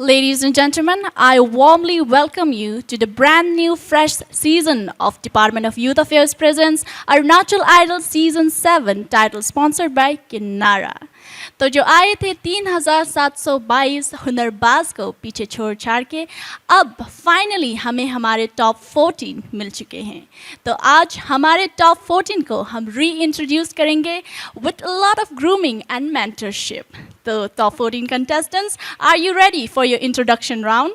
Ladies and gentlemen, I warmly welcome you to the brand new fresh season of Department of Youth Affairs presents Arunachal Idol Season 7 title sponsored by Kinnara. तो जो आए थे 3,722 हुनरबाज को पीछे छोड़ छाड़ के अब फाइनली हमें हमारे टॉप 14 मिल चुके हैं। तो आज हमारे टॉप 14 को हम री इंट्रोड्यूस करेंगे with a lot of grooming and mentorship. तो top 14 contestants, are you ready for your introduction round?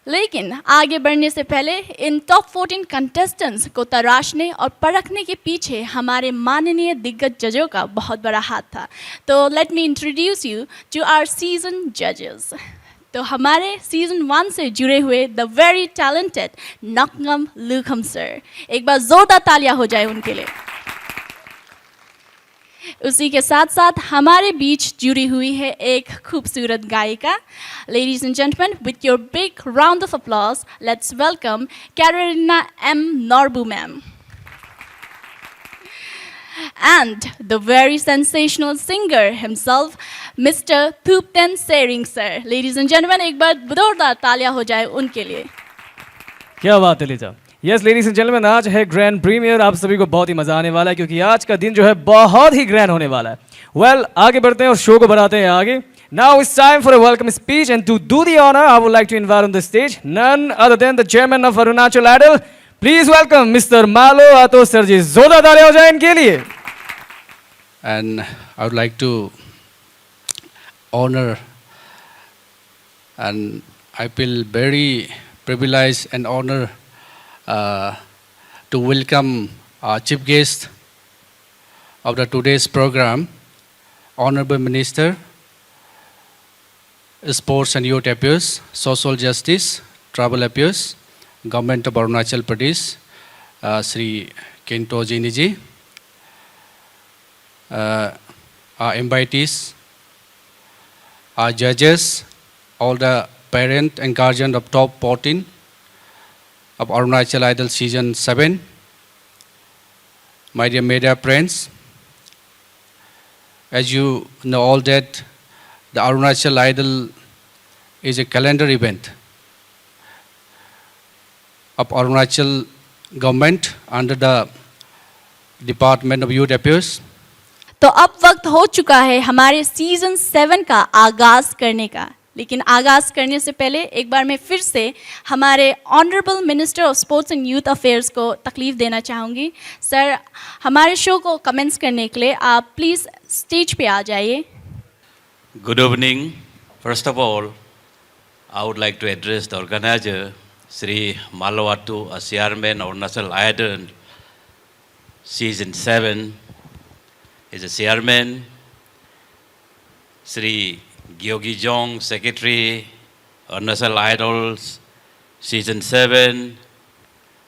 लेकिन आगे बढ़ने से पहले इन टॉप 14 कंटेस्टेंट्स को तराशने और परखने के पीछे हमारे माननीय दिग्गज जजों का बहुत बड़ा हाथ था। तो let me introduce you to our season जजेस। तो हमारे सीजन 1 से जुड़े हुए the very talented Nakam Lukham sir, एक बार जोरदार तालियां हो जाए उनके लिए। उसी के साथ साथ हमारे बीच जुड़ी हुई है एक खूबसूरत गायिका। Ladies and gentlemen, with your big round of applause, let's welcome Carolina M. Norbu ma'am. And the very sensational singer himself, Mr. Thupten Sering sir. Ladies and gentlemen, एक बार जोरदार तालियां हो जाए उनके लिए। क्या बात है Lisa. Yes ladies and gentleman, आज है ग्रैंड प्रीमियर। आप सभी को बहुत ही मजा आने वाला है क्योंकि आज का दिन जो है बहुत ही ग्रैंड होने वाला है। वेल, आगे बढ़ते हैं और शो को बढ़ाते हैं आगे। Now it's time for a welcome speech and to do the honour I would like to invite on the stage none other than the chairman of Arunachal Idol. Please welcome mister Malo Ato sir जी। जोरदार तालियां हो जाए इनके लिए। And I would like to honor, and I feel very privileged and honored to welcome our chief guest of the today's program, Honorable Minister, Sports and Youth Affairs, Social Justice, Tribal Affairs, Government of Arunachal Pradesh, Sri Kento Jiniji. Our invitees, our judges, all the parent and guardian of top 14 of Arunachal Idol Season 7, my dear media friends, as you know all that the Arunachal Idol is a calendar event of Arunachal government under the Department of Youth Affairs. तो अब वक्त हो चुका है हमारे season 7 का आगाज़ करने का। लेकिन आगाज़ करने से पहले एक बार मैं फिर से हमारे honourable minister of sports and youth affairs को तकलीफ देना चाहूँगी। सर, हमारे शो को कमेंट्स करने के लिए आप प्लीज़ स्टेज पे आ जाइए। Good evening. First of all, I would like to address the organizer, Sri Malawatu, a chairman of Arunachal Idol Season 7. Is a chairman, Sri Gyogi Jong, Secretary, Arunachal Idols, Season 7,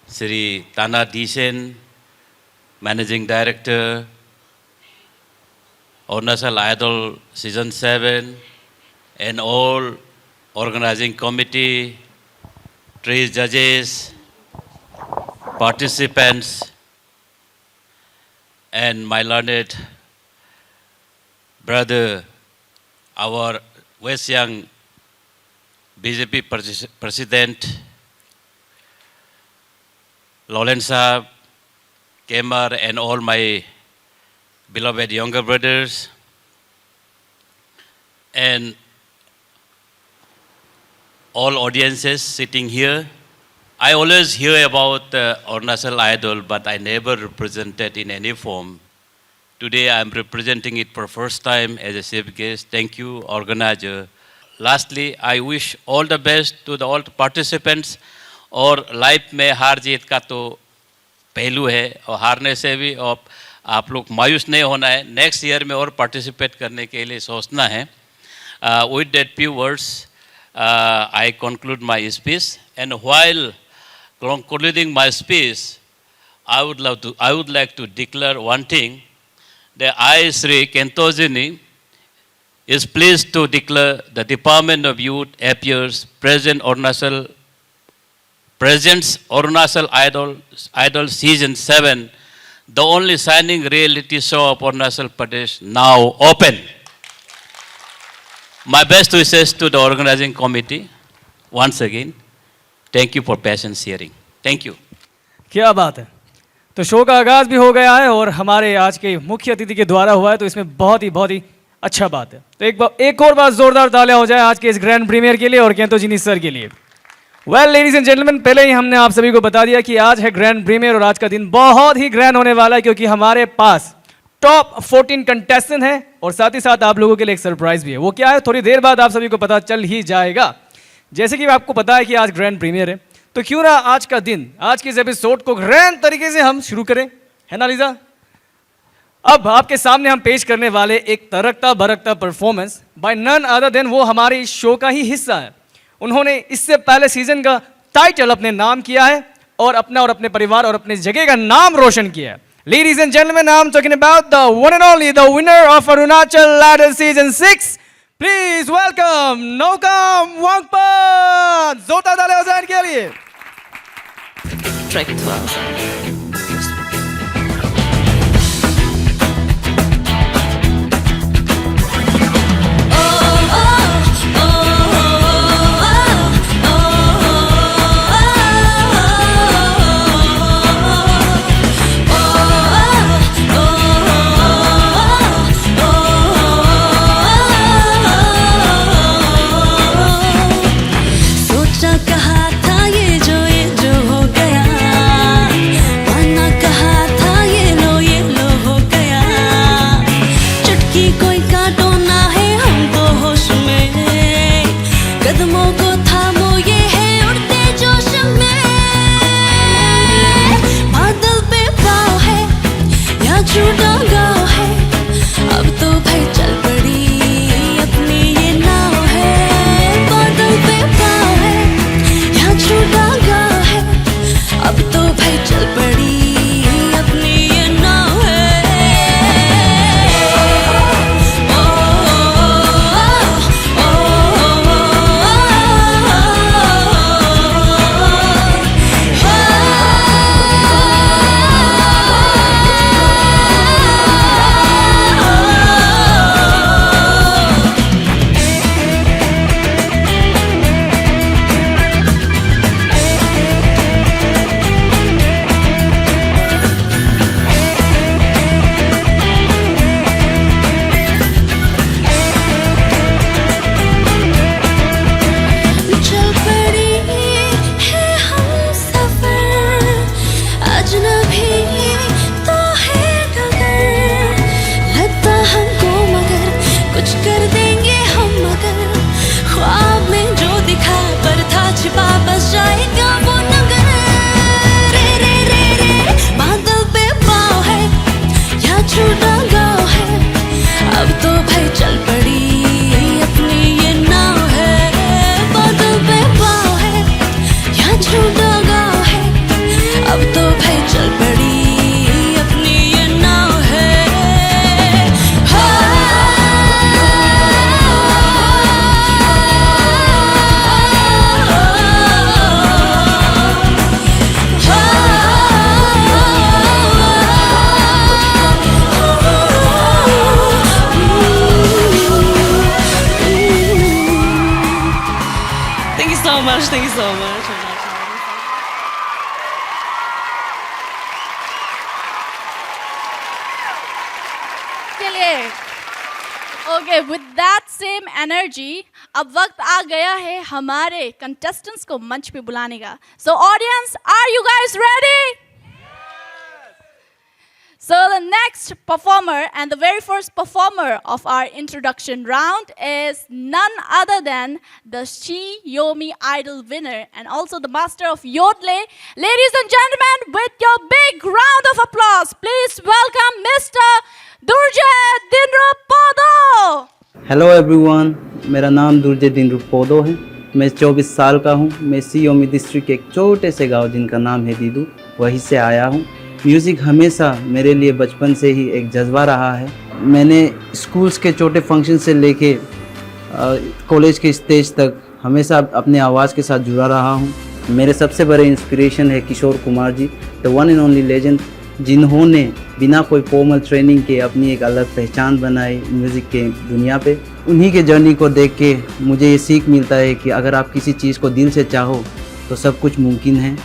Sri Tana Disen, Managing Director, Arunachal Idol Season 7, and all organizing committee, three judges, participants, and my learned brother, our West Young BJP President, Lawrence Saab, Kemar, and all my beloved younger brothers, and all audiences sitting here. I always hear about Arunachal Idol, but I never represented in any form. Today I am representing it for first time as a chief guest. Thank you, organizer. Lastly, I wish all the best to all the participants. और life में हार जीत का तो पहलू है और हारने से भी आप लोग मायूस नहीं होना है। नेक्स्ट ईयर में और पार्टिसिपेट करने के लिए सोचना है। With that few words, I conclude my speech. And while concluding my speech, I would like to declare one thing, that I, Sri Kento Jiniji, is pleased to declare the Department of Youth Affairs presents Arunachal Idol Season 7, the only shining reality show of Arunachal Pradesh, now open. My best wishes to the organizing committee. Once again, thank you for patience hearing. Thank you. क्या बात है। तो show का आगाज भी हो गया है और हमारे आज के मुख्य अतिथि के द्वारा हुआ है, तो इसमें बहुत ही अच्छा बात है। तो एक और बार जोरदार तालियां हो जाए आज के इस ग्रैंड प्रीमियर के लिए और केंतो जिनी सर के लिए। वेल लेडीज एंड जेंटलमैन, पहले ही हमने आप सभी को बता दिया कि आज है ग्रैंड प्रीमियर और आज का दिन बहुत ही ग्रैंड होने वाला है, क्योंकि हमारे पास टॉप 14 कंटेस्टेंट हैं और साथ ही साथ आप लोगों के लिए एक सरप्राइज भी है। वो क्या है, थोड़ी देर बाद आप सभी को पता चल ही जाएगा। जैसे कि आपको पता है कि आज ग्रैंड प्रीमियर है, तो क्यों ना आज का दिन, आज के इस एपिसोड को ग्रैंड तरीके से हम शुरू करें, है ना लीजा? अब आपके सामने हम पेश करने वाले एक तड़कता भड़कता performance by none other than, वो हमारे इस शो का ही हिस्सा है। उन्होंने इससे पहले सीजन का टाइटल अपने नाम किया है और अपना और अपने परिवार और अपने जगह का नाम रोशन किया है। Ladies and gentlemen, I'm talking about the one and only, the winner of Arunachal Idol Season 6. Please welcome Naukam Wangpan. जोरदार तालियां हो जाए इनके लिए। Track 12. Thank you so much. चलिए, okay, with that same energy अब वक्त आ गया है हमारे कंटेस्टेंट्स को मंच पे बुलाने का। So audience, are you guys ready? So the next performer and the very first performer of our introduction round is none other than the She Yomi Idol winner and also the master of Yodle. Ladies and gentlemen, with your big round of applause, please welcome Mr. Durjay Dinrupodo. Hello everyone, मेरा नाम दुर्जय दिनरुपोदो है। मैं 24 साल का हूँ। मैं सी Yomi district के एक छोटे से गांव जिनका नाम है दीदू, वहीं से आया हूँ। म्यूज़िक हमेशा मेरे लिए बचपन से ही एक जज्बा रहा है। मैंने स्कूल्स के छोटे फंक्शन से लेके कॉलेज के स्टेज तक हमेशा अपने आवाज़ के साथ जुड़ा रहा हूँ। मेरे सबसे बड़े इंस्पिरेशन है Kishore Kumar ji, the one and only legend. जिन्होंने बिना कोई फॉर्मल ट्रेनिंग के अपनी एक अलग पहचान बनाई म्यूज़िक के दुनिया पे। उन्हीं के जर्नी को देख के मुझे ये सीख मिलता है कि अगर आप किसी चीज़ को दिल से चाहो तो सब कुछ मुमकिन है।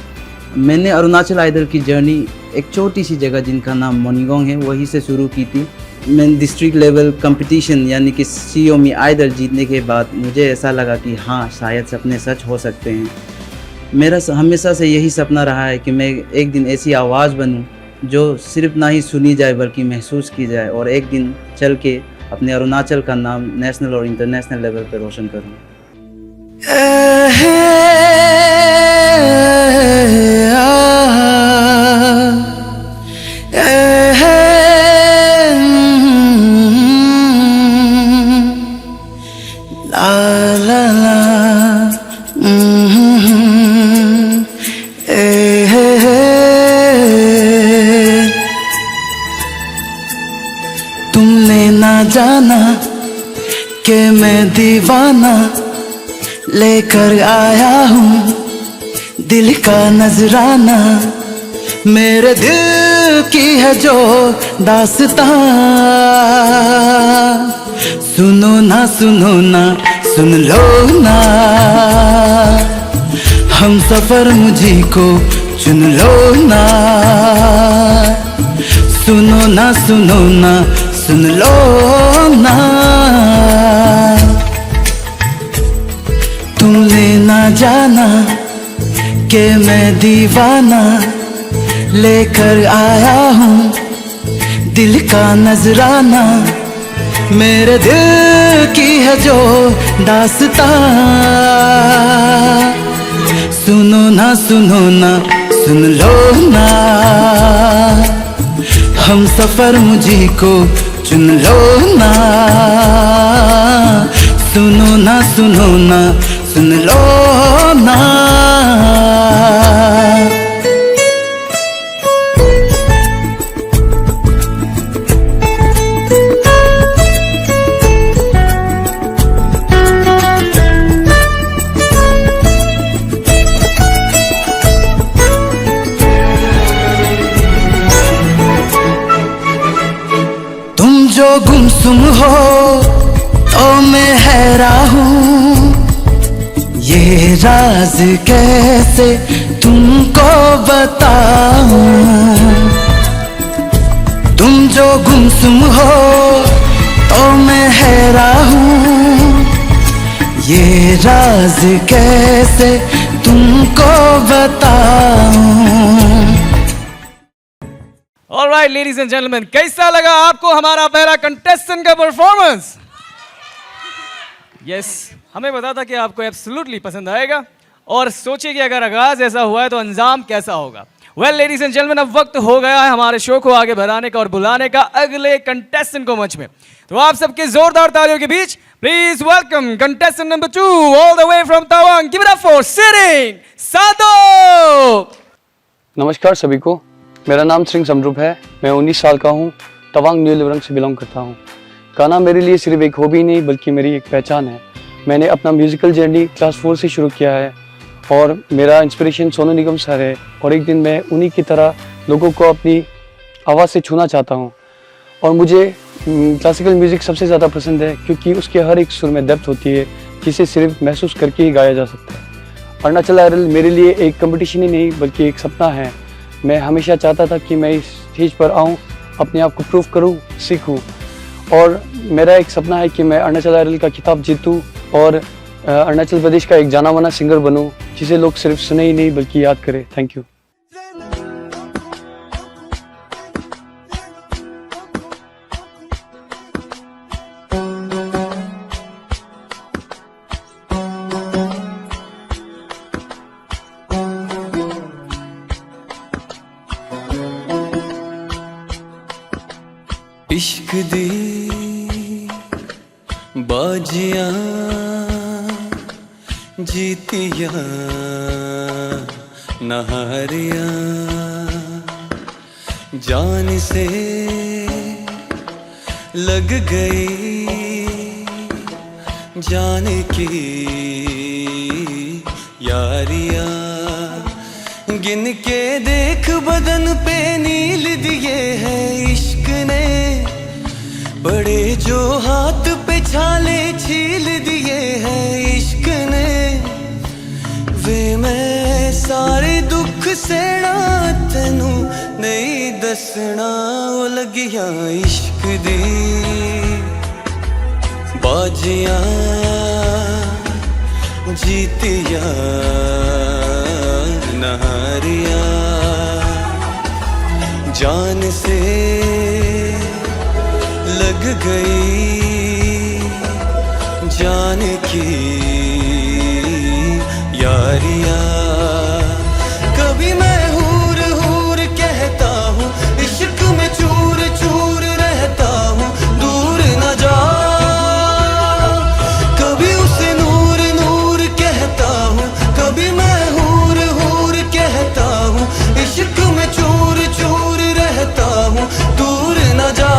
मैंने अरुणाचल आइडल की जर्नी एक छोटी सी जगह जिनका नाम मोनिगोंग है वहीं से शुरू की थी। मैंने डिस्ट्रिक्ट लेवल कंपटीशन यानी कि सीओमी आइडल जीतने के बाद मुझे ऐसा लगा कि हाँ, शायद सपने सच हो सकते हैं। मेरा हमेशा से यही सपना रहा है कि मैं एक दिन ऐसी आवाज़ बनूं जो सिर्फ ना ही सुनी जाए बल्कि महसूस की जाए और एक दिन चल के अपने अरुणाचल का नाम नेशनल और इंटरनेशनल लेवल पर रोशन करूं। तुमने ना जाना कि मैं दीवाना लेकर आया हूँ दिल का नजराना। मेरे दिल की है जो दास्तां, सुनो ना सुन लो ना, हम सफर मुझी को चुन लो ना। सुनो ना सुन लो ना। तुमने ना जाना कि मैं दीवाना लेकर आया हूँ दिल का नजराना। मेरे दिल की है जो दास्तां, सुनो ना सुन लो ना, हम सफर मुझी को चुन लो ना। सुनो ना सुन लो ना। जो गुमसुम हो तो मैं हैरान हूँ, ये राज कैसे तुमको बताऊं। तुम जो गुमसुम हो तो मैं हैरान हूँ, ये राज कैसे तुमको बताऊं। ऑलराइट लेडीज एंड जेंटलमैन, कैसा लगा आपको हमारा पहला कंटेस्टेंट का परफॉर्मेंस? यस, हमें पता था कि आपको एब्सोल्युटली पसंद आएगा और सोचिए कि अगर आगाज ऐसा हुआ है तो अंजाम कैसा होगा। वेल लेडीज एंड जेंटलमैन, अब वक्त हो गया है हमारे शो को आगे बढ़ाने का और बुलाने का अगले कंटेस्टेंट को मंच में। तो आप सबके जोरदार तालियों के बीच please welcome contestant number 2 all the way from Tawang. Give it up for Siring Sado. नमस्कार सभी को, मेरा नाम सिरिंग समरूप है। मैं 19 साल का हूँ, तवांग न्यू लिवरंग से बिलोंग करता हूँ। गाना मेरे लिए सिर्फ एक हॉबी नहीं बल्कि मेरी एक पहचान है। मैंने अपना म्यूज़िकल जर्नी क्लास 4 से शुरू किया है और मेरा इंस्पिरेशन सोनू निगम सर है और एक दिन मैं उन्हीं की तरह लोगों को अपनी आवाज़ से छूना चाहता हूँ। और मुझे क्लासिकल म्यूज़िक सबसे ज़्यादा पसंद है क्योंकि उसके हर एक सुर में डेप्थ होती है जिसे सिर्फ महसूस करके ही गाया जा सकता है। अरुणाचल आइडल मेरे लिए एक कंपटीशन ही नहीं बल्कि एक सपना है। मैं हमेशा चाहता था कि मैं इस स्टेज पर आऊँ, अपने आप को प्रूव करूँ, सीखूँ और मेरा एक सपना है कि मैं अरुणाचल आइडल का खिताब जीतूँ और अरुणाचल प्रदेश का एक जाना माना सिंगर बनूँ जिसे लोग सिर्फ सुने ही नहीं बल्कि याद करें। Thank you. इश्क दी बाजियां जीतियां नहारियां जान से लग गई जान की यारियां गिन के देख बदन पे नील दिए हैं इश्क ने, बड़े जो हाथ पे छाले छील दिए हैं इश्क ने, वे मैं सारे दुख सेना तेनू नहीं दसना, ओ लगिया इश्क दी बाजियां जीतिया नहारिया, जान से लग गई जान की यारिया। कभी मैं हूर हूर कहता हूँ, इश्क में चूर चूर रहता हूँ, दूर न जा। कभी उसे नूर नूर कहता हूँ, कभी मैं हूर हूर कहता हूँ, इश्क में चूर चूर रहता हूँ, दूर न जा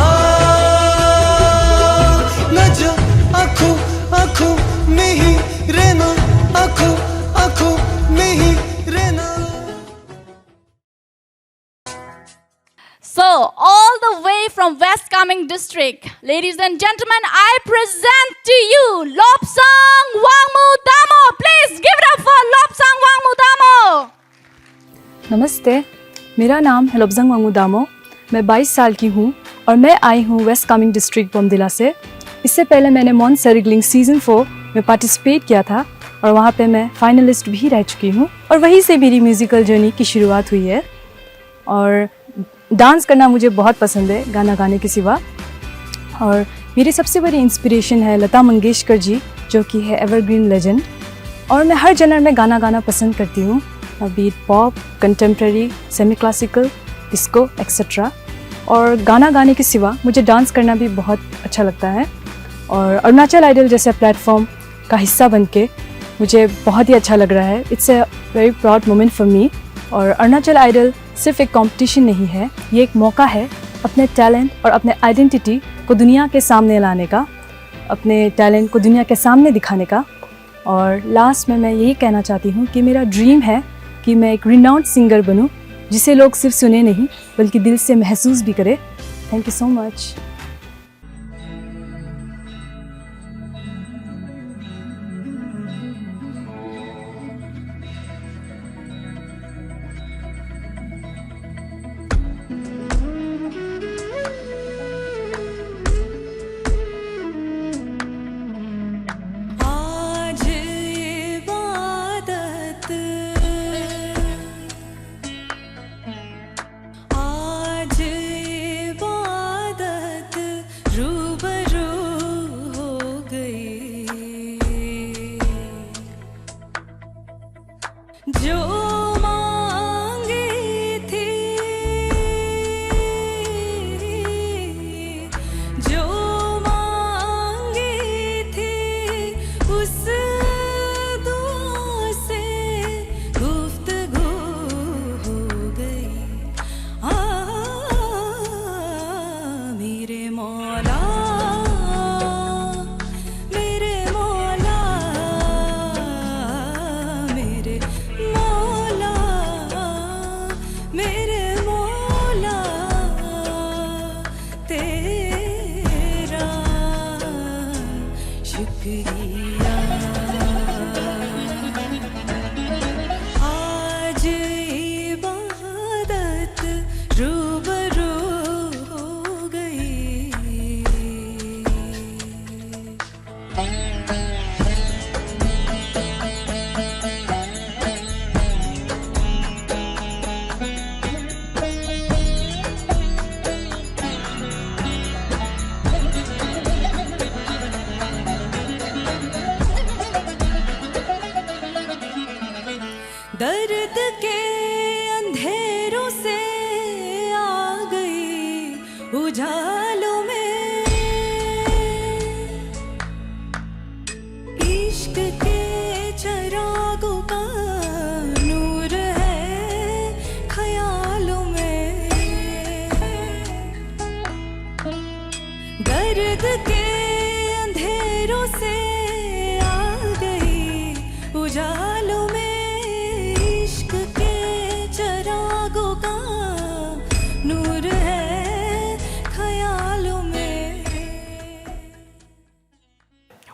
न जा। आँखों आँखों में ही रहना, आँखों आँखों में ही रहना। So, all the way from West Kameng district, ladies and gentlemen, I present to you Lobsang Wangmu Damo. Please give it up for Lobsang Wangmu Damo. नमस्ते, मेरा नाम है लोब्संग वांगमू दामो। मैं 22 साल की हूँ और मैं आई हूँ वेस्ट कामेंग डिस्ट्रिक्ट बोमदिला से। इससे पहले मैंने मॉन सेरिगलिंग सीज़न 4 में पार्टिसिपेट किया था और वहाँ पे मैं फाइनलिस्ट भी रह चुकी हूँ और वहीं से मेरी म्यूज़िकल जर्नी की शुरुआत हुई है। और डांस करना मुझे बहुत पसंद है गाना गाने के सिवा। और मेरी सबसे बड़ी इंस्पिरेशन है लता मंगेशकर जी, जो कि है एवरग्रीन लेजेंड। और मैं हर जनर में गाना गाना पसंद करती हूँ, beat pop, contemporary, semi classical, disco etcetera. और गाना गाने के सिवा मुझे डांस करना भी बहुत अच्छा लगता है। और अरुणाचल आइडल जैसे प्लेटफॉर्म का हिस्सा बन के मुझे बहुत ही अच्छा लग रहा है। It's a very proud moment for me. और अरुणाचल आइडल सिर्फ एक कंपटीशन नहीं है, ये एक मौका है अपने टैलेंट और अपने आइडेंटिटी को दुनिया के सामने लाने का, अपने टैलेंट को दुनिया के सामने दिखाने का। और लास्ट में मैं यही कहना चाहती हूँ कि मेरा ड्रीम है कि मैं एक रिनाउंड सिंगर बनूँ, जिसे लोग सिर्फ सुने नहीं बल्कि दिल से महसूस भी करें। Thank you so much. जो मांगी थी, जो मांगी थी, उस दुआ से गुफ्तगू हो गई। मेरे मौला, मेरे मौला, मेरे मौला, मेरे मौला, तेरा शुक्रिया। आज इबादत रूबरू हो गई।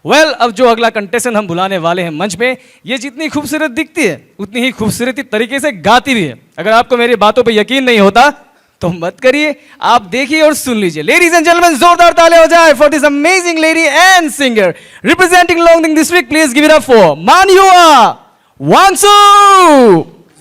वेल अब जो अगला कंटेस्टेंट हम बुलाने वाले हैं मंच में, ये जितनी खूबसूरत दिखती है उतनी ही खूबसूरती तरीके से गाती भी है। अगर आपको मेरी बातों पे यकीन नहीं होता तो मत करिए, आप देखिए और सुन लीजिए। लेडीज एंड जेंटलमैन, जोरदार तालियां हो जाए for this amazing lady and singer representing Longding district. Please give it up for Manyua Wangsu.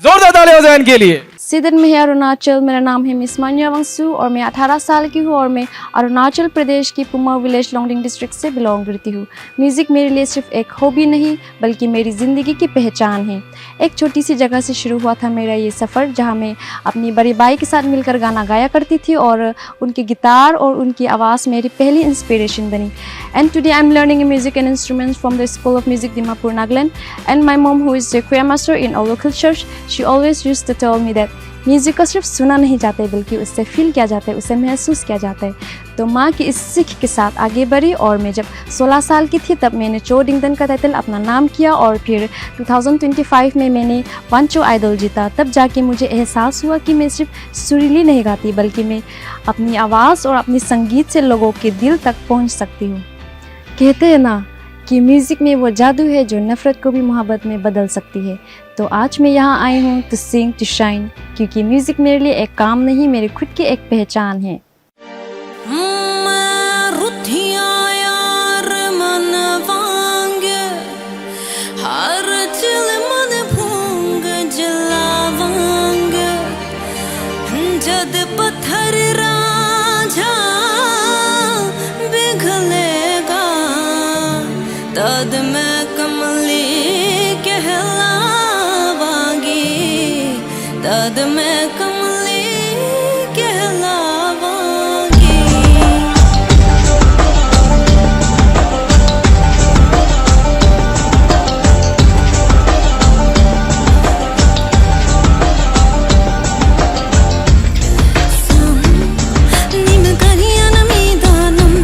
जोरदार तालियां हो जाए इनके लिए। सीधन में है अरुणाचल। मेरा नाम है मिस मान्या वांगसू और मैं 18 साल की हूँ और मैं अरुणाचल प्रदेश की पुमा विलेज लोंगडिंग डिस्ट्रिक्ट से बिलोंग करती हूँ। म्यूज़िक मेरे लिए सिर्फ एक हॉबी नहीं बल्कि मेरी ज़िंदगी की पहचान है। एक छोटी सी जगह से शुरू हुआ था मेरा ये सफ़र, जहाँ मैं अपनी बड़ी भाई के साथ मिलकर गाना गाया करती थी और उनकी गिटार और उनकी आवाज़ मेरी पहली इंस्पिरेशन बनी। And today I am learning music and instruments from the school of music Dimapur Nagaland. And my mom who is the choir master in our local church, she always used to tell me that music को सिर्फ सुना नहीं जाता है बल्कि उससे feel किया जाता है, उसे महसूस किया जाता है। तो माँ की इस सीख के साथ आगे बढ़ी और मैं जब 16 साल की थी तब मैंने चो डिंगदन का टाइटल अपना नाम किया और फिर 2025 में मैंने वांचो आइडल जीता। तब जाके मुझे एहसास हुआ कि मैं सिर्फ सुरीली नहीं गाती बल्कि मैं अपनी आवाज़ और अपनी संगीत से लोगों के दिल तक पहुँच सकती हूँ। कहते हैं ना कि म्यूज़िक में वो जादू है जो नफ़रत को भी मोहब्बत में बदल सकती है। तो आज मैं यहाँ आई हूँ टू सिंग टू शाइन, क्योंकि म्यूज़िक मेरे लिए एक काम नहीं, मेरी खुद की एक पहचान है। तद मैं कमली कहलावांगी, तद मैं कमली कहलावांगी। निम करिया नमीदानम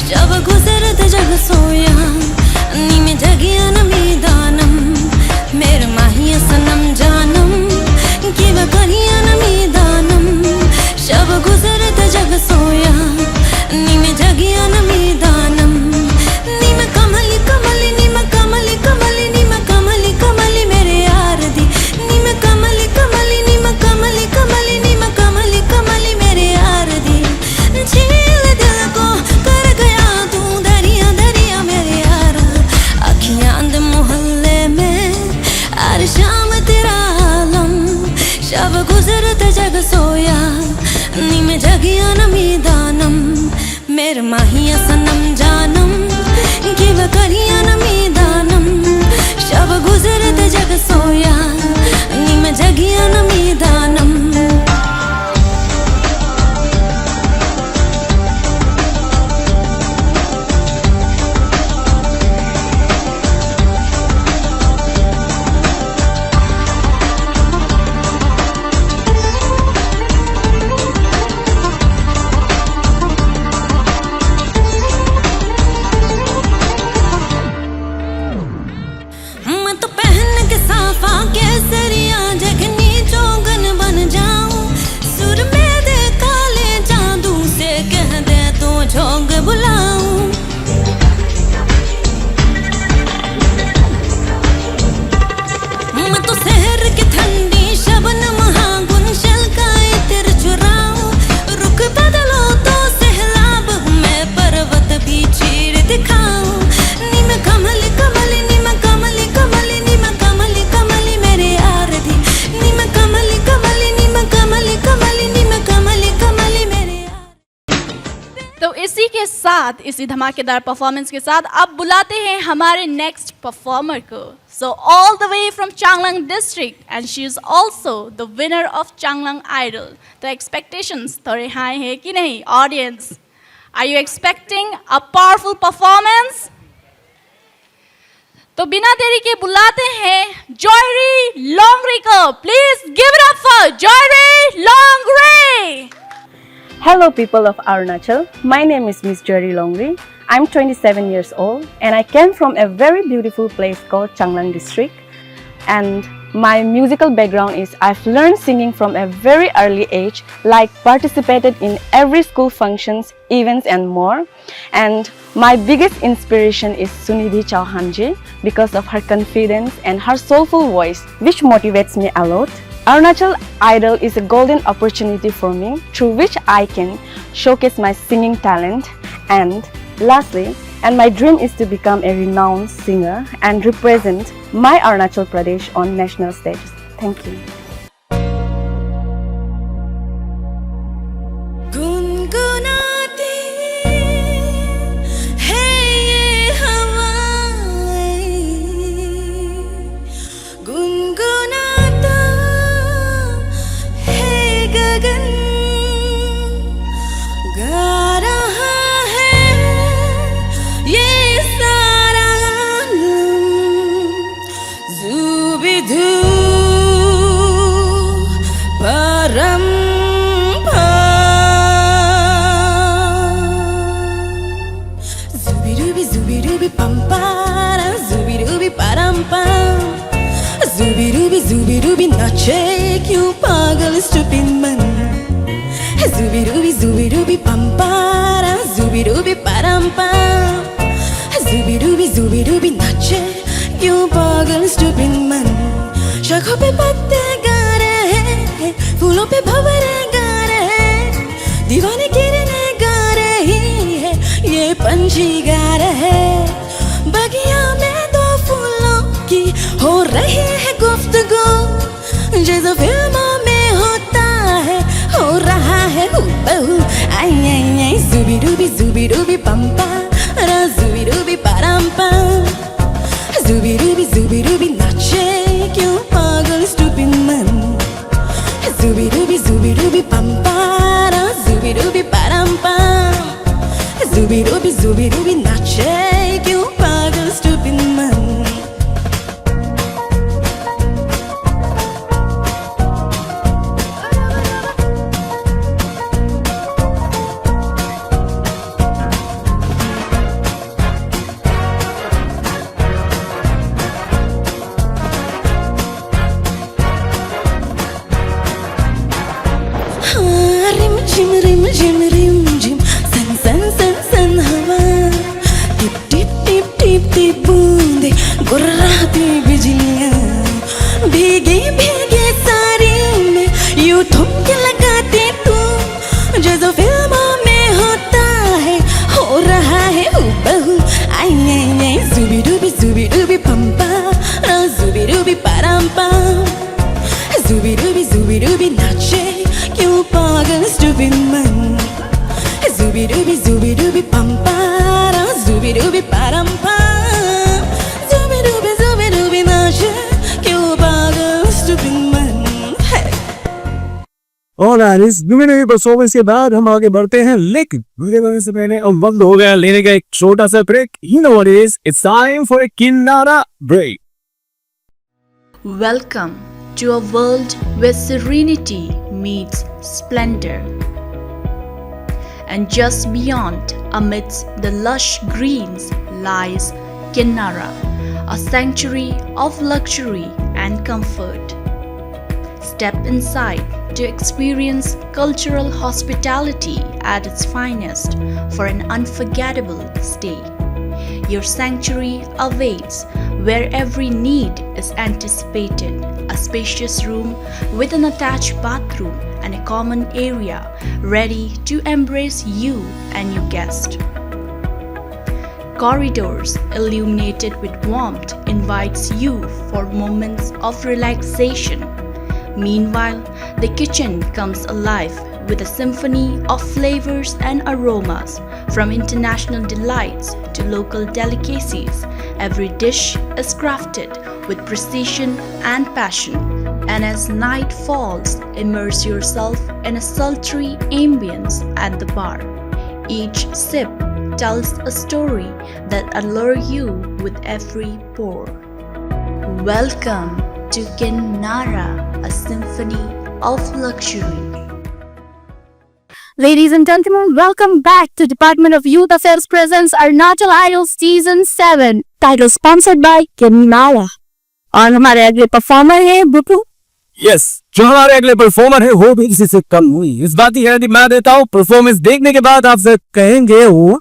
शब गुजरत जग सोया, जगिया नमीदानम मेरे माहिया सनम जानम कि वह करिया नमीदानम शब गुजरत जग सोया। नी में जगिया नमीदानम नी में कमली कमली नी में कमली कमली नी में कमली कमली मेरे यार दी। नी में कमली कमली नी में कमली कमली नी में कमली कमली मेरे यार दी। झील दिल को कर गया तू दरिया दरिया मेरे यार। अखियां मोहल्ले में हर शाम तेरा आलम शब गुजरत जग सोया। नी में जगिया नमीदानम मेरे माहिया सनम जानम कि वह करिया नमीदानम शब गुजरत जग सोया। नी में जगिया नमीदानम। इसी धमाकेदार परफॉर्मेंस के साथ अब बुलाते हैं हमारे नेक्स्ट परफॉर्मर को। So all the way from Changlang district and she is also the winner of Changlang idol. तो एक्सपेक्टेशंस थोड़े हाई है कि नहीं audience? Are you expecting a powerful performance? तो बिना देरी के बुलाते हैं जॉयरी लोंगरे को। Please give it up for Joyri Longre. Hello people of Arunachal, my name is Miss Joyri Longri. I'm 27 years old and I came from a very beautiful place called Changlang District. And My musical background is I've learned singing from a very early age, like participated in every school functions, events and more. And my biggest inspiration is Sunidhi Chauhanji because of her confidence and her soulful voice, which motivates me a lot. Arunachal Idol is a golden opportunity for me through which I can showcase my singing talent. And lastly, my dream is to become a renowned singer and represent my Arunachal Pradesh on national stages. Thank you. गुनगुनाती है ये हवाएं, गुनगुनाता है गगन, गा रहा है ये सारा आलम, ज़ुबिदू परम ज़ूबी रूबी नाचे क्यों पागल स्टूपिड मन, ज़ूबी रूबी पंपारा, ज़ूबी रूबी परम्पा, ज़ूबी रूबी नाचे क्यों पागल स्टूपिड मन। शाखों पे पत्ते गा रहे हैं, फूलों पे भंवरे गा रहे हैं, दीवाने किरणें गा रही है, ये पंछी गा रहे। बगिया में दो फूलों की हो रही है गुफ्तगू, जैसा फिल्मों में होता है हो रहा है हूबहू। आई आई आई ज़ूबी रूबी पंपा रा, ज़ूबी रूबी परम्पा, ज़ूबी रूबी नाचे क्यों पागल स्टूपिड मन, ज़ूबी रूबी पंपा रा, ज़ूबी रूबी परम्पा, ज़ूबी रूबी नाचे क्यों पागल स्टूपिड मन। रिम झिम सन सन सन सन हवा, tip tip tip tip tip बूंदे गुर्राती बिजलियाँ, भीगे भीगे साड़ी में यूं ठुमके लगाते तू, जैसा फिल्मों में होता है हो रहा है हूबहू। आई आई आई ज़ूबी रूबी पंपा रा, ज़ूबी रूबी परम्पा, ज़ूबी रूबी नाचे क्यों पागल स्टूपिड मन, ज़ूबी रूबी पंपा रा, ज़ूबी रूबी परम्पा, ज़ूबी रूबी नाचे क्यों पागल स्टूपिड मन। और इस नई परफॉर्मेंस के बाद हम आगे बढ़ते हैं, लेकिन वीडियो करने से पहले अब वक्त हो गया लेने का एक छोटा सा break. You know what it is? It's time for a Kinnara break. Welcome to a world where serenity meets splendor. And just beyond, amidst the lush greens, lies Kinnara, a sanctuary of luxury and comfort. Step inside to experience cultural hospitality at its finest for an unforgettable stay. Your sanctuary awaits where every need is anticipated. A spacious room with an attached bathroom and a common area ready to embrace you and your guest. Corridors illuminated with warmth invites you for moments of relaxation. Meanwhile, the kitchen comes alive with a symphony of flavors and aromas. From international delights to local delicacies, every dish is crafted with precision and passion. And as night falls, immerse yourself in a sultry ambience at the bar. Each sip tells a story that allures you with every pour. Welcome to Kinnara, a symphony of luxury. Ladies and gentlemen, welcome back to Department of Youth Affairs presents Arunachal Idol Season 7, title sponsored by Kinnara. और हमारे अगले performer है बुपू। Yes, जो हमारे अगले performer है वो भी किसी से कम हुई। इस बात की गारंटी मैं देता हूँ, परफॉर्मेंस देखने के बाद आपसे कहेंगे वो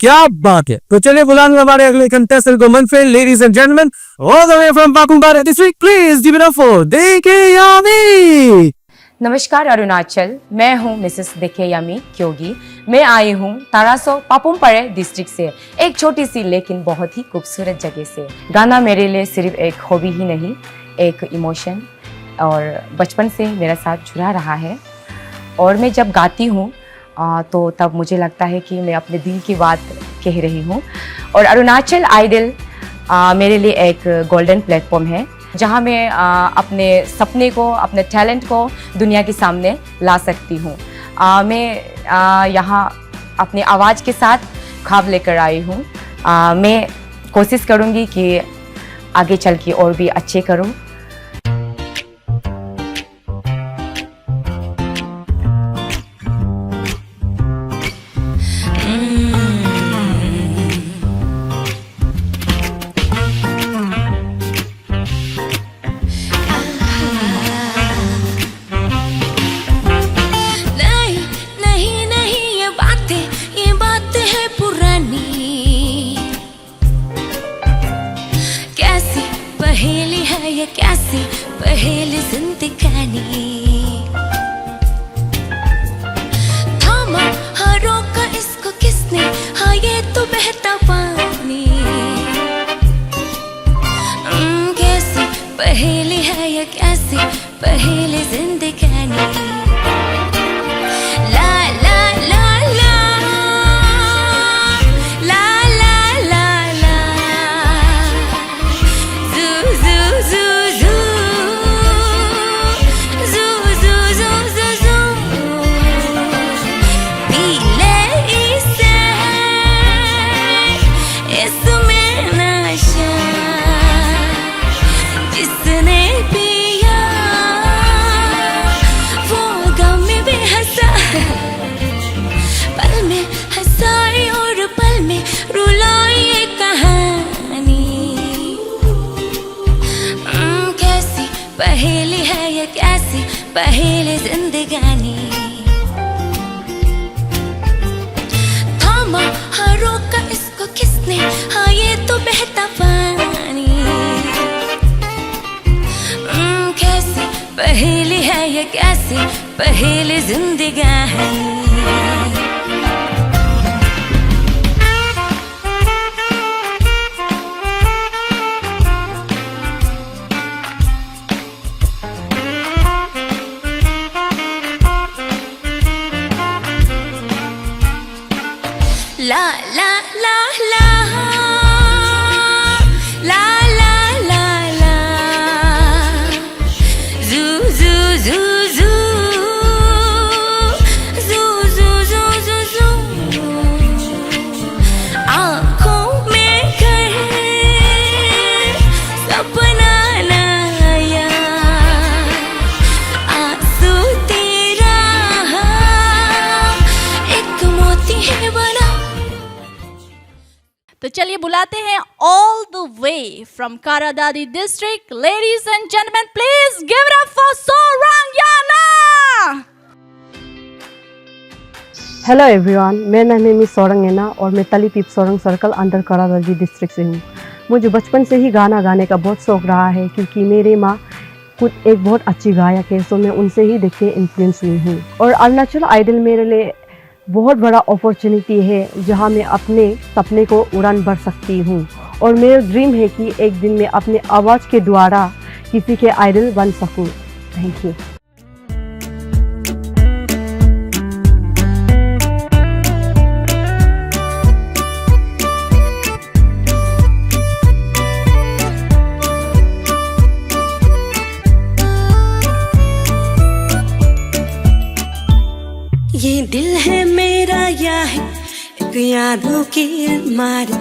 क्या बात है। तो चलिए बुलाएंगे हमारे अगले कंटेस्टेंट को मंच पे। Ladies and gentleman, all the way from Papum Pare district, please give it up for Dekhe Yami. नमस्कार अरुणाचल, मैं हूँ मिसेस देखे यामी क्योगी। मैं आई हूँ तारासो पापुम पारे डिस्ट्रिक्ट से, एक छोटी सी लेकिन बहुत ही खूबसूरत जगह से। गाना मेरे लिए सिर्फ एक हॉबी ही नहीं, एक इमोशन और बचपन से मेरे साथ जुड़ा रहा है। और मैं जब गाती हूँ तो तब मुझे लगता है कि मैं अपने दिल की बात कह रही हूँ। और अरुणाचल आइडल मेरे लिए एक गोल्डन प्लेटफॉर्म है जहाँ मैं अपने सपने को, अपने टैलेंट को दुनिया के सामने ला सकती हूँ। मैं यहाँ अपनी आवाज़ के साथ ख्वाब लेकर आई हूँ। मैं कोशिश करूँगी कि आगे चल के और भी अच्छे करूँ। कैसी पहेली जिंदगानी, थामा हाँ रोका इसको किसने, हाँ ये तो बहता पानी। कैसी पहेली है ये, कैसी पहेली जिंदगानी। ला ला ला ला ला ला ला ला, जू जू जू पल में हंसाई और पल में रुलाई ये कहानी। कैसी पहेली है ये, कैसी पहेली जिंदगानी। थामा हाँ रोका इसको किसने, हाँ ये तो बहता पानी। कैसी पहेली है ये, कैसी पहेली जिंदगानी। ला ला ला ला ला ला ला ला, जू जू जू जू जू जू जू जू जू। आँखों में कर सपना नया, आंसू तेरा एक मोती है बना। तो चलिए बुलाते हैं all the way from Kra Daadi district, ladies and gentleman, please give it up for Sorangyana. Hello everyone, मेरा नाम है मिस सोरंग्याना और मैं Talipip Sorang circle under Kra Daadi district से हूँ। मुझे बचपन से ही गाना गाने का बहुत शौक रहा है क्योंकि मेरे माँ खुद एक बहुत अच्छी गायक है, तो मैं उनसे ही देख के इन्फ्लुएंस हुई हूँ। और अरुणाचल आइडल मेरे लिए बहुत बड़ा अपॉर्चुनिटी है जहाँ मैं अपने सपने को उड़ान भर सकती हूँ। और मेरा ड्रीम है कि एक दिन मैं अपने आवाज़ के द्वारा किसी के आइडल बन सकूँ। Thank you. ये दिल है मेरा या है एक यादों की अलमारी,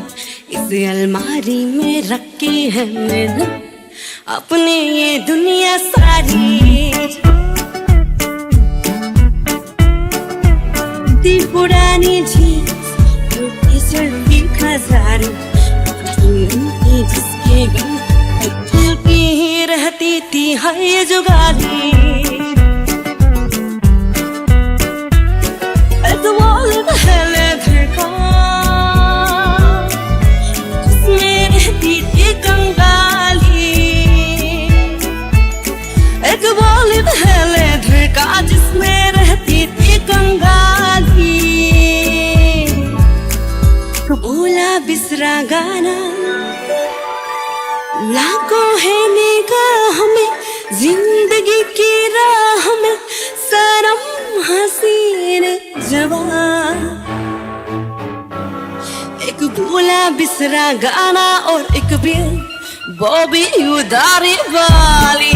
इस अलमारी में रखी है मैंने अपने ये दुनिया सारी। दी पुरानी झील टूटी खजारी, जिसके रहती है ये जुगाली एक बोल पहले धड़का जिसमें रहती थी कंगाली एक बोल पहले धड़का जिसमें रहती थी कंगाली भूला बिसरा गाना लाखों है निगाह में जिंदगी की राह में सरम हसीन जवान एक भूला बिसरा गाना और एक भी वो भी उदारी वाली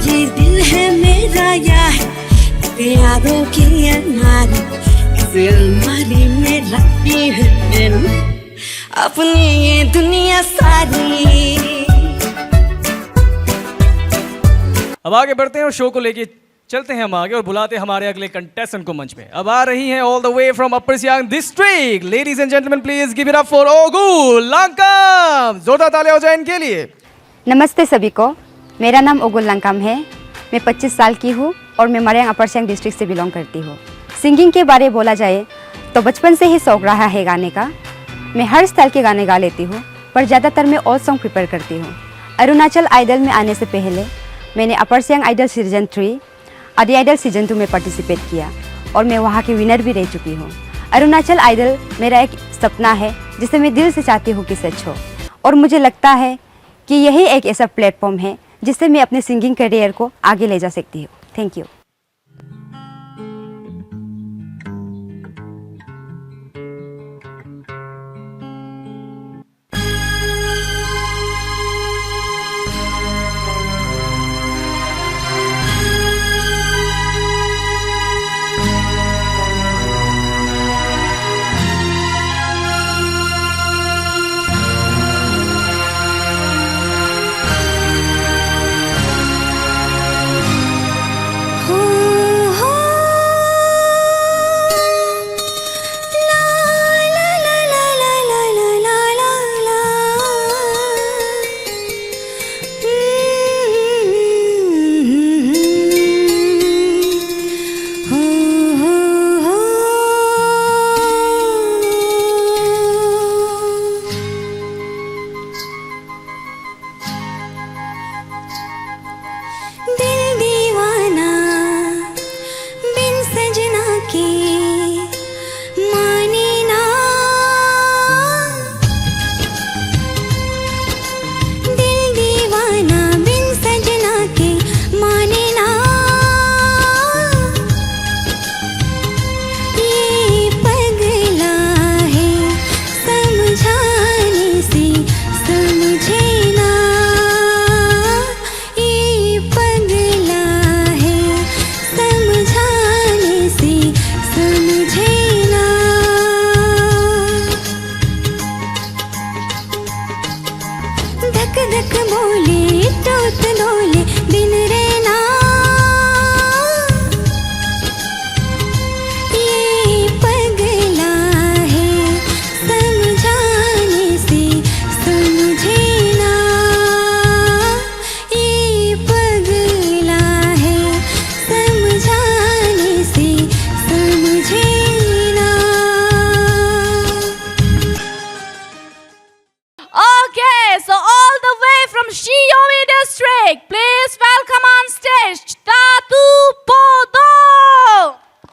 ये दिल है मेरा या है यादों की अलमारी इस अलमारी में रखी है मैंने अपनी ये दुनिया सारी। अब आगे बढ़ते हैं और शो को लेके चलते हैं हम आगे और बुलाते हैं हमारे अगले कंटेस्टेंट को मंच पे। अब आ रही हैं all the way from upper Siang district, ladies and gentleman please give it up for Ogul Lankam. जोरदार तालियां हो जाए इनके लिए। नमस्ते सभी को, मेरा नाम ओगुल लंकम है। मैं 25 साल की हूँ और मैं मरियांग अपर सियांग डिस्ट्रिक्ट से बिलोंग करती हूँ। सिंगिंग के बारे बोला जाए तो बचपन से ही शौक रहा है गाने का। मैं हर स्टाइल के गाने गा लेती हूँ, पर ज़्यादातर मैं ऑल सॉन्ग प्रिपेयर करती हूँ। अरुणाचल आइडल में आने से पहले मैंने अपर सियांग आइडल सीजन 3, आदि आइडल सीजन 2 में पार्टिसिपेट किया और मैं वहाँ की विनर भी रह चुकी हूँ। अरुणाचल आइडल मेरा एक सपना है जिसे मैं दिल से चाहती हूँ कि सच हो, और मुझे लगता है कि यही एक ऐसा प्लेटफॉर्म है जिससे मैं अपने सिंगिंग करियर को आगे ले जा सकती हूँ। Thank you.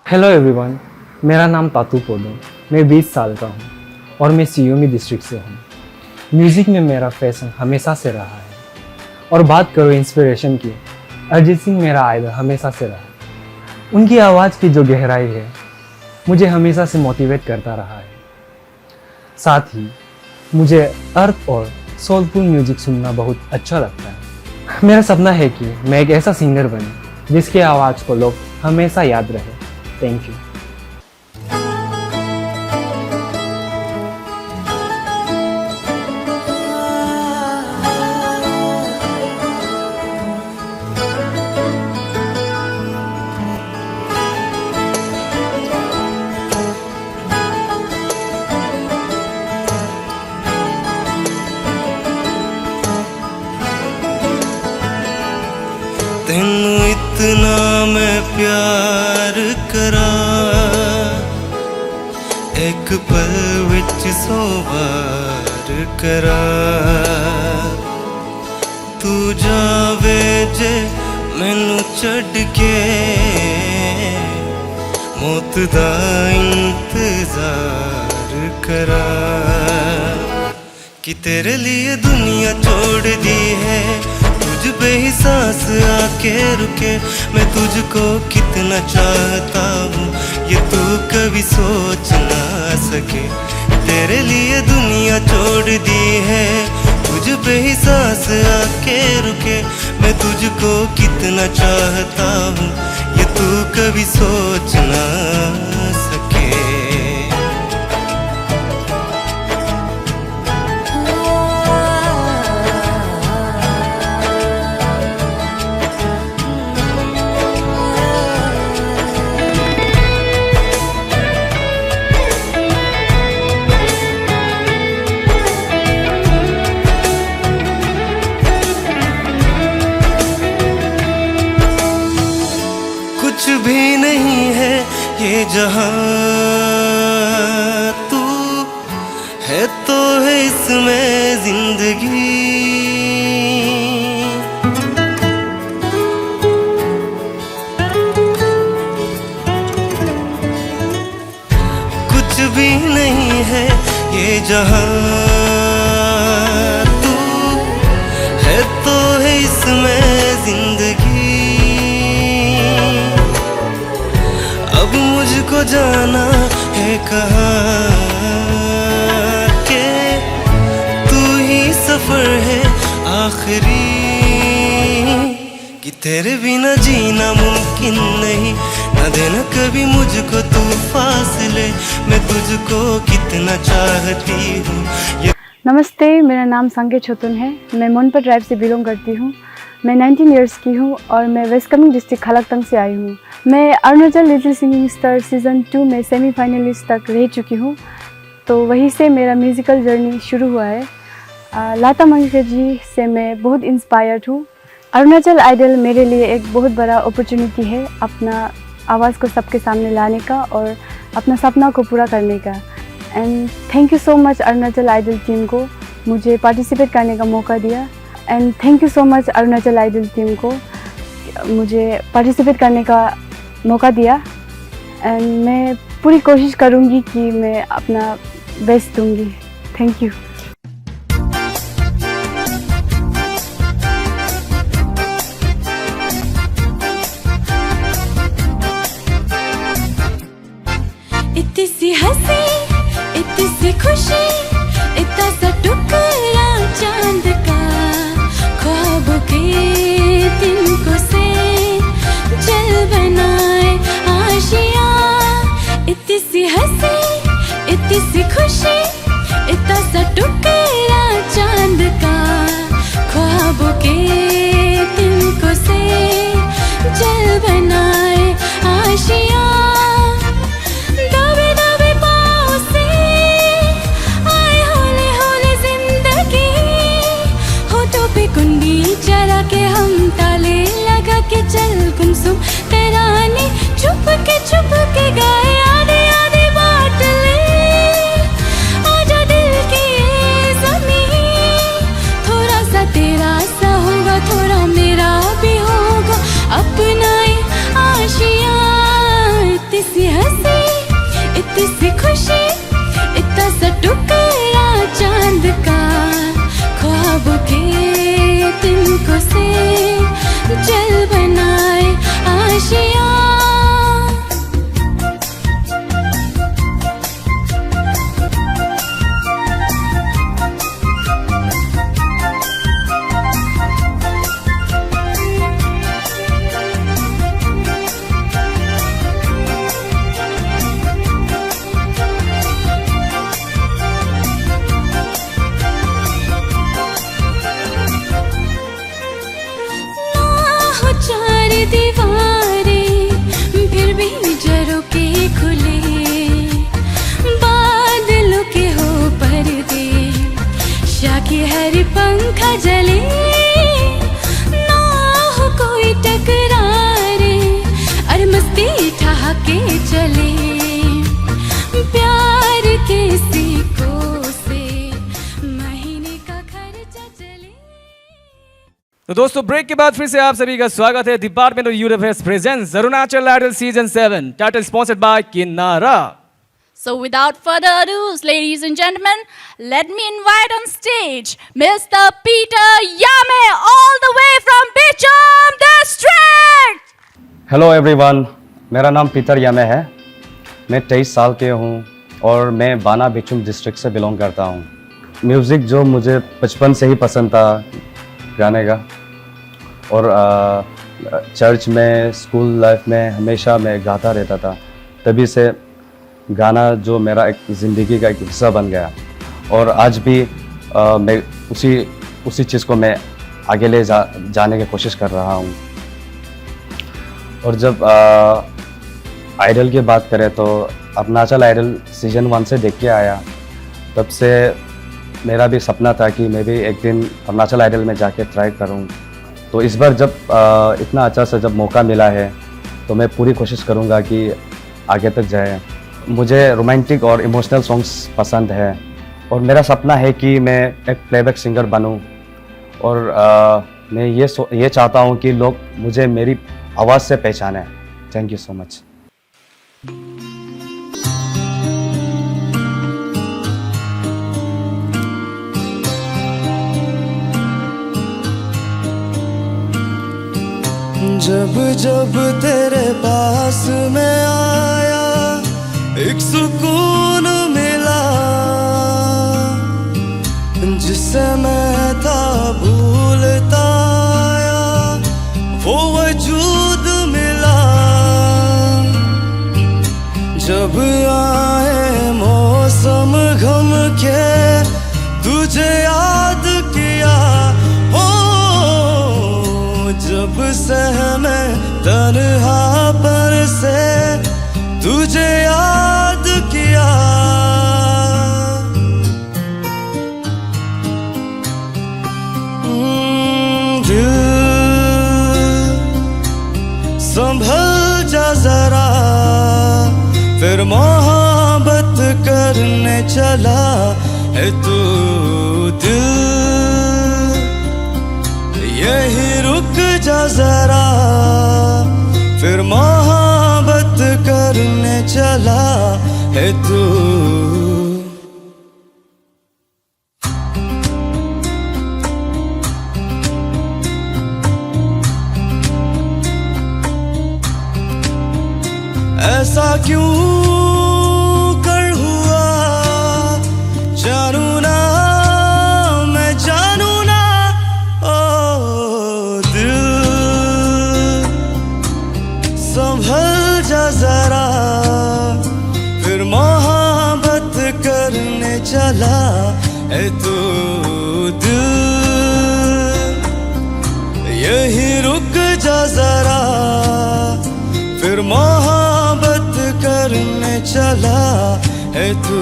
हेलो एवरीवन, मेरा नाम तातू पोदो, मैं 20 साल का हूँ और मैं सियोमी डिस्ट्रिक्ट से हूँ। म्यूज़िक में मेरा पैशन हमेशा से रहा है, और बात करो इंस्पिरेशन की, अरिजीत सिंह मेरा आइडल हमेशा से रहा है। उनकी आवाज़ की जो गहराई है मुझे हमेशा से मोटिवेट करता रहा है। साथ ही मुझे अर्थ और सोलफुल म्यूजिक सुनना बहुत अच्छा लगता है। मेरा सपना है कि मैं एक ऐसा सिंगर बनूं जिसकी आवाज़ को लोग हमेशा याद रहे। Thank you. एक पल विच 100 बार करा तू जावे जे मैनू छड़ के मौत दा इंतजार करा कि तेरे लिए दुनिया छोड़ दी है तुझ पे ही सांस आके रुके मैं तुझको कितना चाहता हूँ ये तू कभी सोच ना सके तेरे लिए दुनिया छोड़ दी है तुझ पे ही सांस आके रुके मैं तुझको कितना चाहता हूँ ये तू कभी सोच ना सके कुछ भी नहीं है ये जहां तू है तो है इसमें जिंदगी कुछ भी नहीं है ये जहां तू है तो है इसमें जिंदगी अब मुझको जाना है कहाँ के तू ही सफर है आखिरी कि तेरे बिना जीना मुमकिन नहीं न देना कभी मुझको तू फासले मैं तुझको कितना चाहती हूँ नमस्ते, मेरा नाम संगे छोतुन है। मैं मोनपा ट्राइब से बिलोंग करती हूँ। मैं 19 इयर्स की हूँ और मैं वेस्ट कामेंग डिस्ट्रिक्ट खालाकतंग से आई हूँ। मैं Arunachal little singing star season 2 में सेमीफाइनलिस्ट तक रह चुकी हूँ, तो वहीं से मेरा म्यूज़िकल जर्नी शुरू हुआ है। लता मंगेशकर जी से मैं बहुत इंस्पायर्ड हूँ। अरुणाचल आइडल मेरे लिए एक बहुत बड़ा अपॉर्चुनिटी है अपना आवाज़ को सबके सामने लाने का और अपना सपना को पूरा करने का। And thank you so much Arunachal Idol team को मुझे पार्टिसिपेट करने का मौका दिया। And thank you so much Arunachal Idol team को मुझे पार्टिसिपेट करने का मौका दिया। एंड मैं पूरी कोशिश करूँगी कि मैं अपना बेस्ट दूँगी। Thank you. इतनी सी हंसी इतनी सी खुशी इतना सा टुकड़ा चांद का ख्वाबों के तिनको से जल बनाए आशिया। इतनी सी हंसी इतनी सी खुशी इतना सा टुकड़ा चांद का ख्वाबों के तिनको से जल बनाए आशिया। कुंडी चला के हम ताले लगा के चल गुमसुम तराने छुप के गाए आधे आधे बात ले आजा दिल की ज़मीं। थोड़ा सा तेरा सा होगा थोड़ा मेरा भी होगा अपना ही आशिया। इतनी सी हंसी इतनी सी खुशी इतना सा टुकड़ा चांद का ख्वाबों के तिनको से जल बनाए आशिया। चार दीवारें फिर भी नजरों के खुले बादलों के हो पर्दे शाकी हर पंखा जले ना हो कोई टकरारे और मस्ती ठहाके चले प्यार तो दोस्तों ब्रेक के बाद फिर से आप सभी का स्वागत है department of youth affairs presents Arunachal idol season 7 title sponsored by Kinnara. So without further ado, ladies and gentlemen, let me invite on stage Mr. Peter Yame, all the way from Bicham District. Hello everyone, मेरा नाम Peter यामे है. मैं 23 साल के हूँ और मैं बाना बिचुम डिस्ट्रिक्ट से बिलोंग करता हूँ. म्यूज़िक जो मुझे बचपन से ही पसंद था गाने का, और चर्च में, स्कूल लाइफ में हमेशा मैं गाता रहता था. तभी से गाना जो मेरा एक ज़िंदगी का एक हिस्सा बन गया, और आज भी मैं उसी चीज़ को मैं आगे ले जाने की कोशिश कर रहा हूँ. और जब आइडल की बात करें तो अरुणाचल आइडल सीजन 1 से देख के आया, तब से मेरा भी सपना था कि मैं भी एक दिन अरुणाचल आइडल में जाके ट्राई करूँ. तो इस बार जब इतना अच्छा सा जब मौका मिला है तो मैं पूरी कोशिश करूँगा कि आगे तक जाए. मुझे रोमांटिक और इमोशनल सॉन्ग्स पसंद है, और मेरा सपना है कि मैं एक प्लेबैक सिंगर बनूं. और मैं ये चाहता हूं कि लोग मुझे मेरी आवाज़ से पहचानें. Thank you so much. जब जब तेरे पास मैं आया एक सुकून मिला, जिससे मैं था भूलता आया वो वजूद मिला. जब आए मौसम गम के तुझे याद किया, हो जब से मैं तन्हा पर से तुझे याद किया. दिल संभल जा जरा, फिर मोहब्बत करने चला है तू. दिल यही रुक जा जरा, फिर मोहब्बत करने चला है तू. ऐसा क्यों कर हुआ जानू ना, मैं जानू ना. ओ दिल संभल जा जरा, फिर मोहब्बत करने चला है तू. दिल यही रुक जा जरा, फिर मोहब्बत करने चला है तू.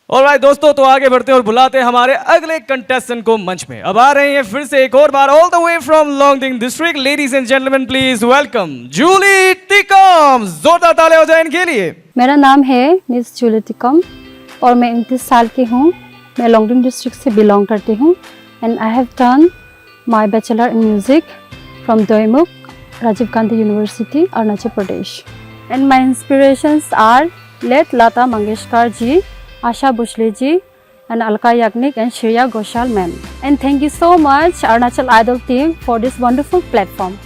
ऑलराइट दोस्तों, तो आगे बढ़ते हैं और बुलाते हैं हमारे अगले कंटेस्टेंट को मंच में. अब आ रहे हैं फिर से एक और बार all the way from Longding district. Ladies and gentleman please welcome Julie Tikam. जोरदार तालियां हो जाए इनके लिए. मेरा नाम है मिस जूली टिकम और मैं 29 साल की हूँ. मैं लोंगडिंग डिस्ट्रिक्ट से बिलोंग करती हूँ, and I have done my bachelor in music from Doimukh, Rajiv Gandhi University, Arunachal Pradesh. And my inspirations are late Lata Mangeshkar ji, Asha Bhosle ji, and Alka Yagnik and Shreya Ghoshal ma'am. And thank you so much Arunachal Idol team for this wonderful platform.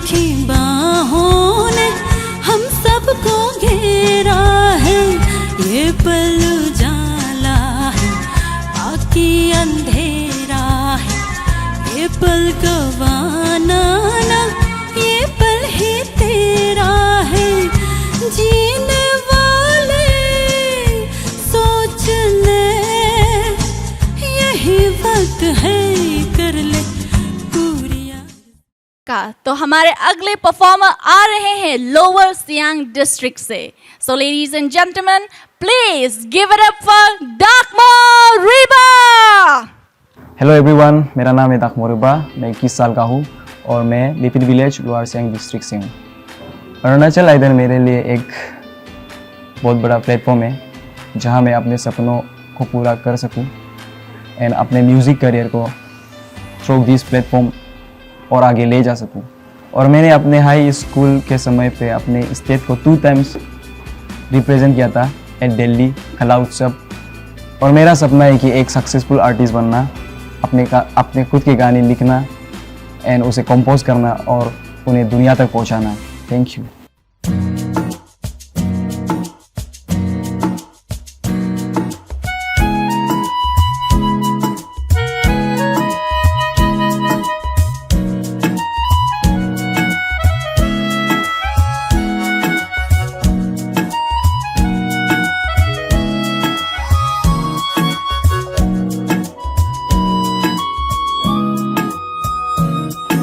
अनोखी बाहों ने हम सबको घेरा है, ये पल उजाला है बाकी अंधेरा है, ये पल गवाना ना ये पल ही तेरा है, जीने वाले सोच ले यही वक्त है कर ले पूरिया का। तो हमारे अगले परफॉर्मर आ रहे हैं लोअर सियांग डिस्ट्रिक्ट से। So ladies and gentleman, please give it up for Dakmo Riba. Hello everyone, मेरा नाम है दाकमो रिबा। मैं 21 साल का हूँ और मैं Lipin village lower Siang district से हूँ। अरुणाचल आइडल मेरे लिए एक बहुत बड़ा प्लेटफॉर्म है जहाँ मैं अपने सपनों को पूरा कर सकूँ एंड अपने म्यूज़िक करियर को थ्रू दिस प्लेटफॉर्म और आगे ले जा सकूँ। और मैंने अपने हाई स्कूल के समय पे अपने स्टेट को 2 टाइम्स रिप्रेजेंट किया था एट दिल्ली कला उत्सव। और मेरा सपना है कि एक सक्सेसफुल आर्टिस्ट बनना, अपने खुद के गाने लिखना एंड उसे कंपोज करना और उन्हें दुनिया तक पहुंचाना। Thank you.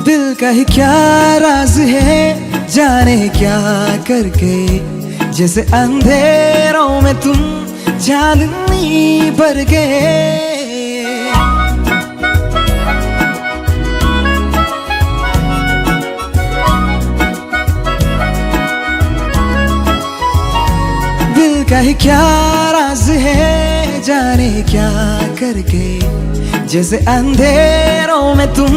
दिल का ही क्या राज है जाने क्या करके, जैसे अंधेरों में तुम चांदनी भर गए। दिल का ही क्या राज है जाने क्या करके, जैसे अंधेरों में तुम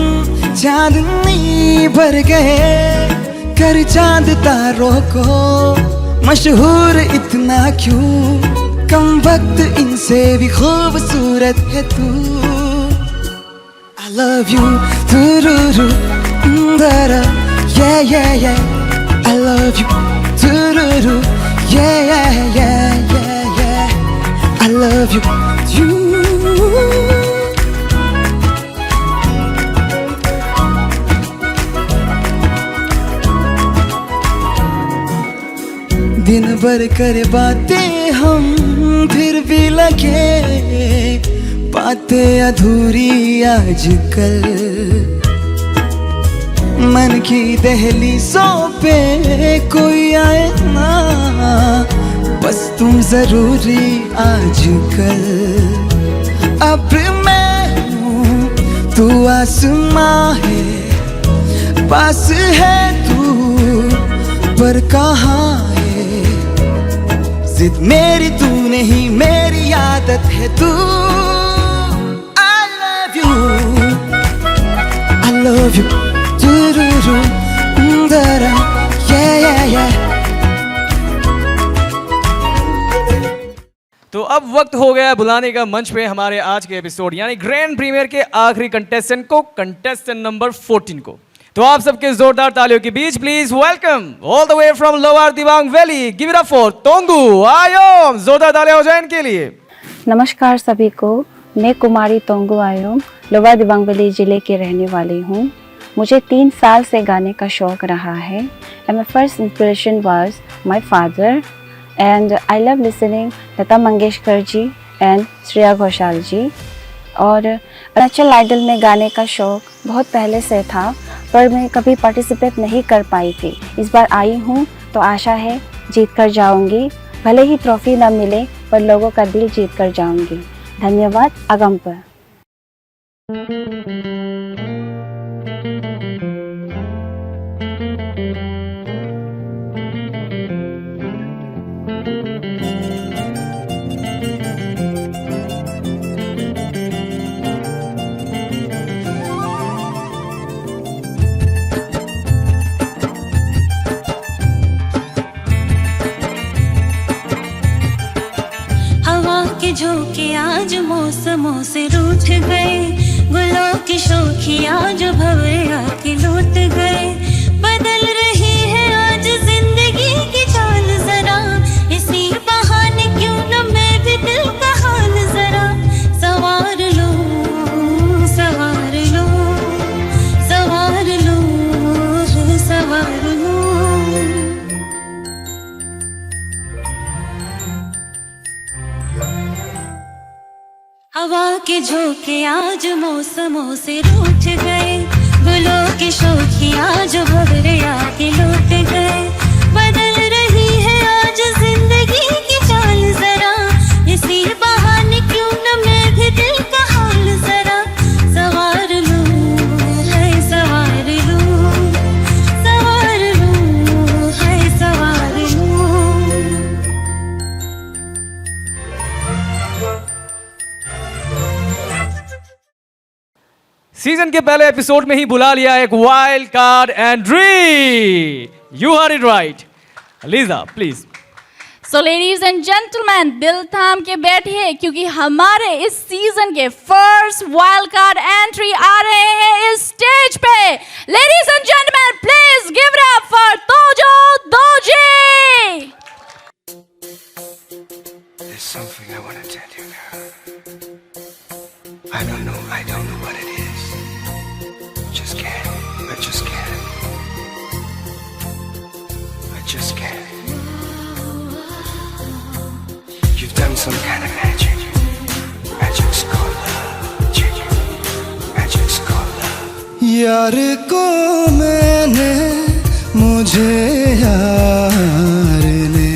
चांदनी भर गए। कर चांद तारों को मशहूर इतना क्यों, कम वक्त इनसे भी खूबसूरत है तू। I love you, tururu, dara, yeah yeah yeah. I love you, tururu, yeah yeah yeah yeah yeah. I love you, you. दिन भर करे बातें हम फिर भी लगे बातें अधूरी आजकल। मन की दहलीज़ों पे कोई आए ना, बस तुम जरूरी आजकल। अब्र मैं हूँ तू आसमां है, पास है तू पर कहाँ है। जिद मेरी तू नहीं मेरी आदत है तू। I love you, I love you, tururu, dara, yeah yeah yeah. तो अब वक्त हो गया बुलाने का मंच पे हमारे आज के एपिसोड यानी ग्रैंड प्रीमियर के आखिरी कंटेस्टेंट को, कंटेस्टेंट नंबर 14 को। तो आप सबके जोरदार तालियों के बीच please welcome all the way from lower Dibang valley, give it up for Tongu Ayom. जोरदार तालियां हो जाए इनके लिए। नमस्कार सभी को, मैं कुमारी तोंगू आयोम लोअर दिबांग वैली जिले के रहने वाली हूँ। मुझे 3 साल से गाने का शौक रहा है and my first inspiration was my father and I love listening Lata Mangeshkar ji and Shreya Ghoshal ji. और अरुणाचल आइडल में गाने का शौक बहुत पहले से था पर मैं कभी पार्टिसिपेट नहीं कर पाई थी। इस बार आई हूँ तो आशा है जीत कर जाऊँगी, भले ही ट्रॉफी न मिले पर लोगों का दिल जीत कर जाऊँगी। धन्यवाद। आगम पर झोंके आज मौसमों से रूठ गए, गुलों की शोखियाँ जो भंवरे आके लूट गए। बदल के झोंके आज मौसमों से रूठ गए, गुलों की शोखियाँ जो भंवरे आके लौट गए। बदल रही है आज जिंदगी की चाल जरा, इसी बहाने क्यों न मैं भी दिल का हाल जरा सवार लूं, है सवार लूं, सवार लूं, है सवार लूं। सीजन के पहले एपिसोड में ही बुला लिया एक wild card entry. You are it right. Lisa please. So ladies and gentlemen, दिल थाम के बैठिए क्योंकि हमारे इस सीजन के फर्स्ट वाइल्ड कार्ड एंट्री आ रहे हैं इस स्टेज पे। Ladies and gentleman, please give it up for Tojo Doji. There's something I want to tell you now. I don't know what it is. Just can't. I just can't. I just can't. You've done some kind of magic. Magic's called love. Magic's called love. यार को मैंने मुझे यार ने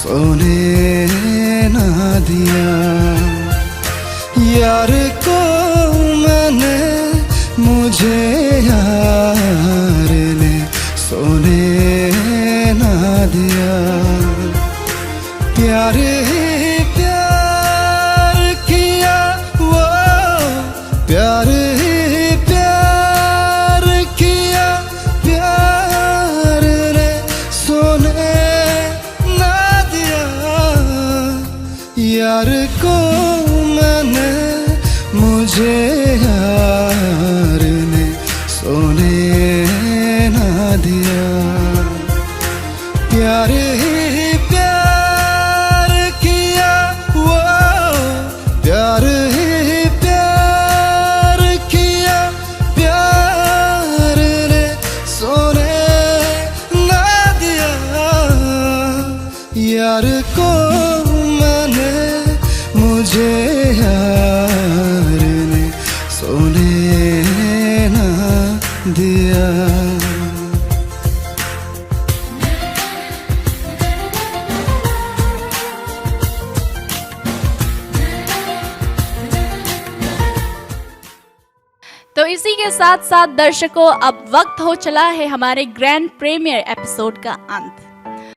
सोने ना दिया, यार को मैंने मुझे यार ने सोने ना दिया। प्यार ही प्यार किया, वो प्यार ही प्यार किया, प्यार ने सोने ना दिया। यार को मैंने मुझे यार ने सोने ना दिया। प्यार ही प्यार किया, वो प्यार ही प्यार किया, प्यार ने सोने ना दिया। यार को मैंने मुझे यार ने सोने ना दिया। तो इसी के साथ साथ दर्शकों, अब वक्त हो चला है हमारे ग्रैंड प्रीमियर एपिसोड का अंत।